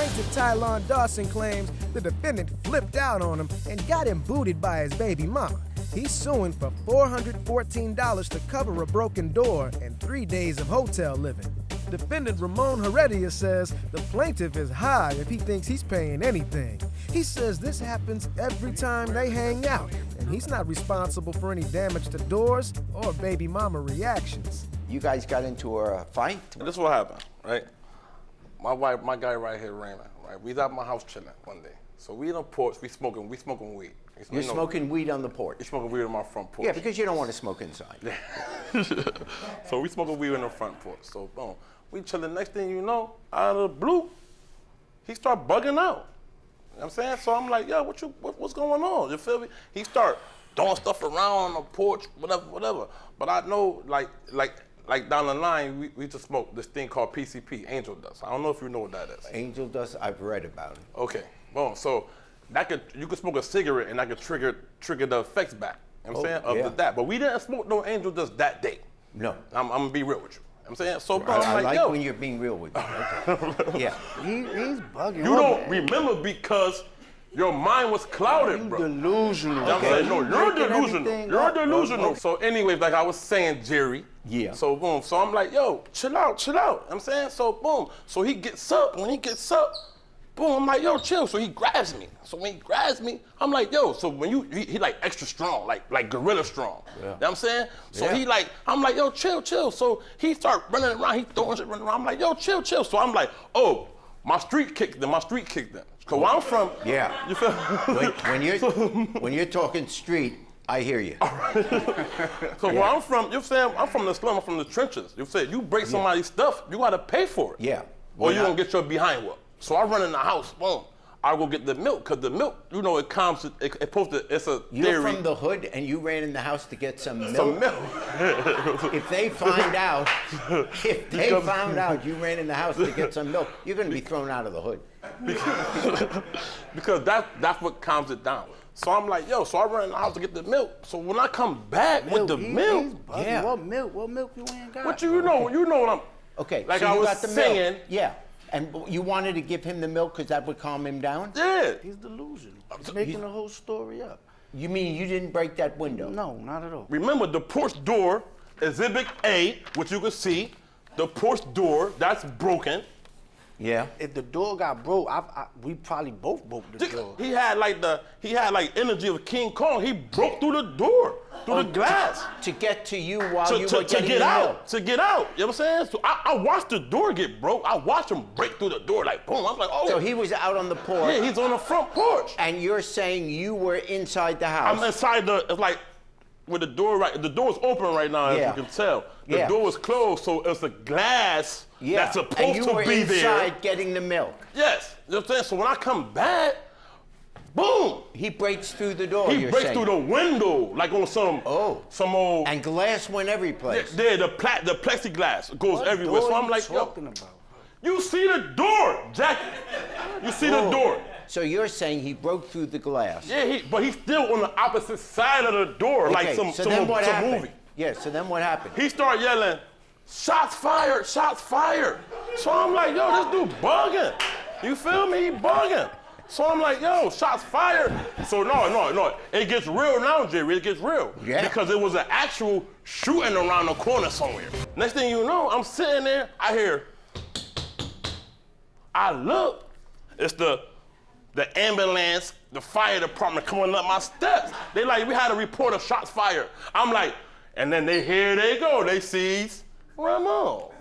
Plaintiff Tylon Dawson claims the defendant flipped out on him and got him booted by his baby mama. He's suing for $414 to cover a broken door and 3 days of hotel living. Defendant Ramon says the plaintiff is high if he thinks he's paying anything. He says this happens every time they hang out, and he's not responsible for any damage to doors or baby mama reactions. You guys got into a fight? This is what happened, right? My guy right here, Ramon, right? We was at my house chilling one day. So we in the porch, we smoking weed. You're smoking weed on the porch? You're smoking weed on my front porch. Yeah, because you don't want to smoke inside. So we smoking weed on the front porch. So boom, we chilling. Next thing you know, out of the blue, he start bugging out. You know what I'm saying? So I'm like, yo, what's going on? You feel me? He start throwing stuff around on the porch, whatever. But I know, like down the line, we used to smoke this thing called PCP, angel dust. I don't know if you know what that is. Angel dust, I've read about it. Okay, boom. So you could smoke a cigarette and that could trigger the effects back. You know what I'm saying? Of that. But we didn't smoke no angel dust that day. No. I'm gonna be real with you. I'm saying, so bro, I I'm like yo. when you're being real with me. Okay. Yeah. He's bugging. You don't remember because your mind was clouded, bro. Delusional. You know what I'm saying? No, you're delusional. You're delusional. So anyways, like I was saying, Jerry. Yeah. So boom. So I'm like, yo, chill out. You know what I'm saying? So boom. So he gets up. When he gets up, boom, I'm like, yo, chill. So he grabs me. So when he grabs me, I'm like, yo, so when he like extra strong, like gorilla strong. Yeah. You know what I'm saying? So he like, I'm like, yo, chill. So he start running around, he throwing shit running around. I'm like, yo, chill. So I'm like, oh, my street kicked them. Cause where I'm from, you feel when you're talking street, I hear you. So where I'm from, you're saying I'm from the slum, I'm from the trenches. You said you break somebody's stuff, you gotta pay for it. Yeah. Or you gonna get your behind whooped. So I run in the house, boom. I go get the milk, cause the milk, you know, it's a You're theory. from the hood and you ran in the house to get some milk. Some milk. If they found out you ran in the house to get some milk, you're gonna be thrown out of the hood. Because that's what calms it down. So I'm like, yo, so I run in the house to get the milk. So when I come back with the milk, What milk you ain't got? what you know what I'm, Okay, like so I you was got the saying. milk. Yeah, and you wanted to give him the milk because that would calm him down? Yeah. He's delusional. He's making the whole story up. You mean you didn't break that window? No, not at all. Remember the porch door, Exhibit A, which you can see, the porch door, that's broken. Yeah. If the door got broke, we probably both broke the door. He had like energy of King Kong. He broke through the door, through the glass. To get to you while you were to getting get the out, milk. to get out. You know what I'm saying? So I watched the door get broke. I watched him break through the door like boom. I was like, oh. So he was out on the porch. Yeah, he's on the front porch. And you're saying you were inside the house. I'm inside it's like with the door the door's open right now, as you can tell. The door was closed, so it's a glass that's supposed to be there. And you were inside getting the milk. Yes. You know what I'm saying? So when I come back, boom! He breaks through the door, He breaks through the window, like on some old. And glass went every place. Yeah, the plexiglass goes everywhere. So I'm like, yo, about? you see the door, Jackie. You see the door. So you're saying he broke through the glass. Yeah, but he's still on the opposite side of the door, like some movie. Yeah, so then what happened? He started yelling, shots fired, shots fired. So I'm like, yo, this dude bugging. You feel me? He bugging. So I'm like, yo, shots fired. So no, it gets real now, Jerry, it gets real. Yeah. Because it was an actual shooting around the corner somewhere. Next thing you know, I'm sitting there, I look, it's the ambulance, the fire department coming up my steps. They like, we had a report of shots fired. I'm like, and then here they go, they seize Ramon.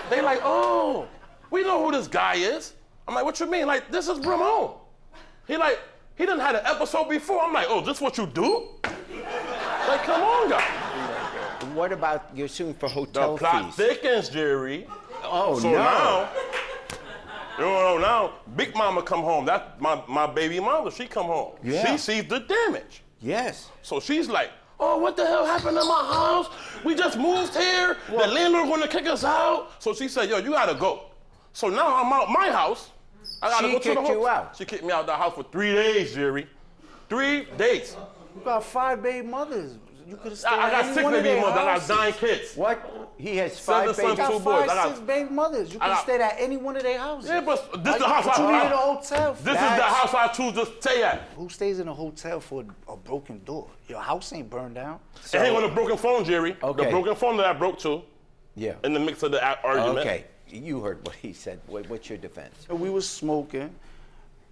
They like, oh, we know who this guy is. I'm like, what you mean? Like, this is Ramon. He done had an episode before. I'm like, oh, this what you do? Like, come on, guy. What about you're suing for hotel fees? The plot thickens, Jerry. Oh, so no. Now, Big Mama come home. That's my baby mama. She come home. Yeah. She sees the damage. Yes. So she's like, oh, what the hell happened to my house? We just moved here. The landlord gonna kick us out. So she said, yo, you gotta go. So now I'm out my house. I gotta go to the house. She kicked you out? She kicked me out of the house for 3 days, Jerry. 3 days. You got 5 baby mothers. You could have stayed I at got any 6 one of baby their mothers. I got houses. 9 kids. What? He has 7 5 sons, babies. You 2 got boys. 5, I got- 6 baby mothers. You could I have got- stayed at any one of their houses. Yeah, but this is the house But you I needed a hotel. This is the house I choose to stay at. Who stays in a hotel for a broken door? Your house ain't burned down. It ain't on the broken phone, Jerry. Okay. The broken phone that I broke too. Yeah. In the mix of the argument. Okay. You heard what he said. What's your defense? We was smoking,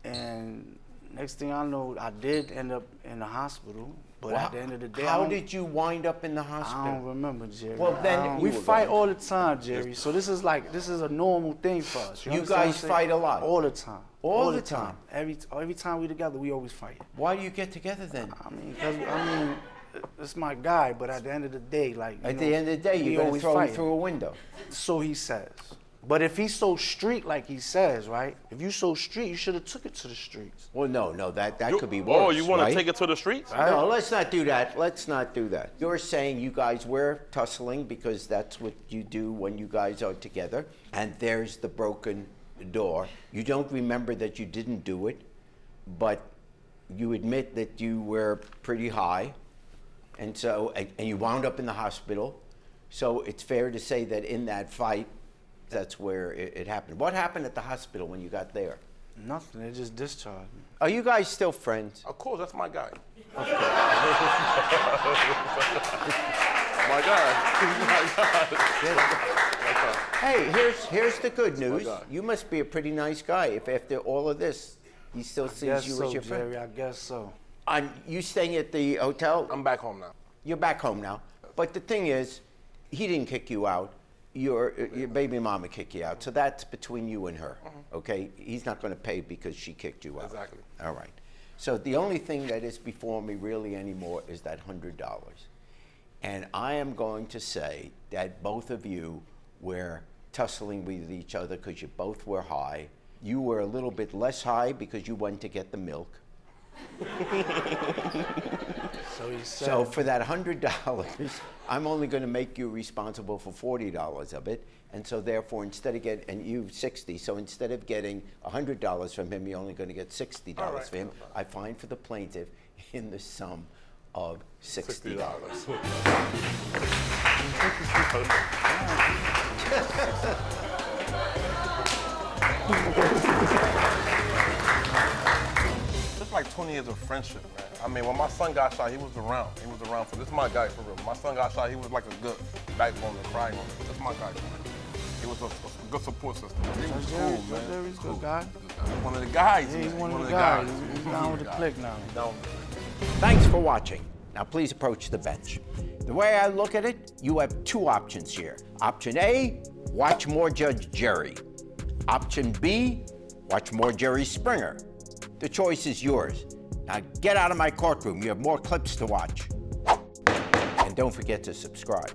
and next thing I know, I did end up in the hospital. But at the end of the day, How did you wind up in the I don't hospital? remember, Jerry. Well, then we you were fight going- all the time, Jerry. So this is a normal thing for us. You understand guys what I'm saying? fight a lot? All the time. All the time? Every time we together, we always fight. Why do you get together then? I mean, it's my guy. But at the end of the day, like At the end of the day, we you're going to always throw him fight. through a window. So he says. But if he's so street like he says, right? If you so street, you should have took it to the streets. Well, no, that could be worse. Oh, you want right? to take it to the streets? No, let's not do that. Let's not do that. You're saying you guys were tussling because that's what you do when you guys are together, and there's the broken door. You don't remember that you didn't do it, but you admit that you were pretty high, and you wound up in the hospital. So it's fair to say that in that fight, that's where it happened. What happened at the hospital when you got there? Nothing. They just discharged me. Are you guys still friends? Of course, that's my guy. My guy. Hey, here's the good news. You must be a pretty nice guy if after all of this, he still sees Guess you so, as your friend. Jerry. I guess so. You staying at the hotel? I'm back home now. You're back home now. But the thing is, he didn't kick you out. Your baby mama kicked you out. So that's between you and her, okay? He's not going to pay because she kicked you out. Exactly. All right. So the only thing that is before me really anymore is that $100. And I am going to say that both of you were tussling with each other because you both were high. You were a little bit less high because you went to get the milk. So he said. So for that $100, I'm only going to make you responsible for $40 of it, and so therefore instead of and you 60. So instead of getting $100 from him, you're only going to get $60 right, from him. I fine for the plaintiff in the sum of $60. It's like 20 years of friendship, man. I mean, when my son got shot, he was around. He was around for this. Is my guy for real. When my son got shot, he was like a good backbone to cry on. That's my guy. He was a good support system. He was cool, man. Jerry's a good guy. One of the guys, Yeah, he's man. one of the guys. He's down with the clique now. Down. Thanks for watching. Now please approach the bench. The way I look at it, you have two options here. Option A, watch more Judge Jerry. Option B, watch more Jerry Springer. The choice is yours. Now get out of my courtroom. You have more clips to watch. And don't forget to subscribe.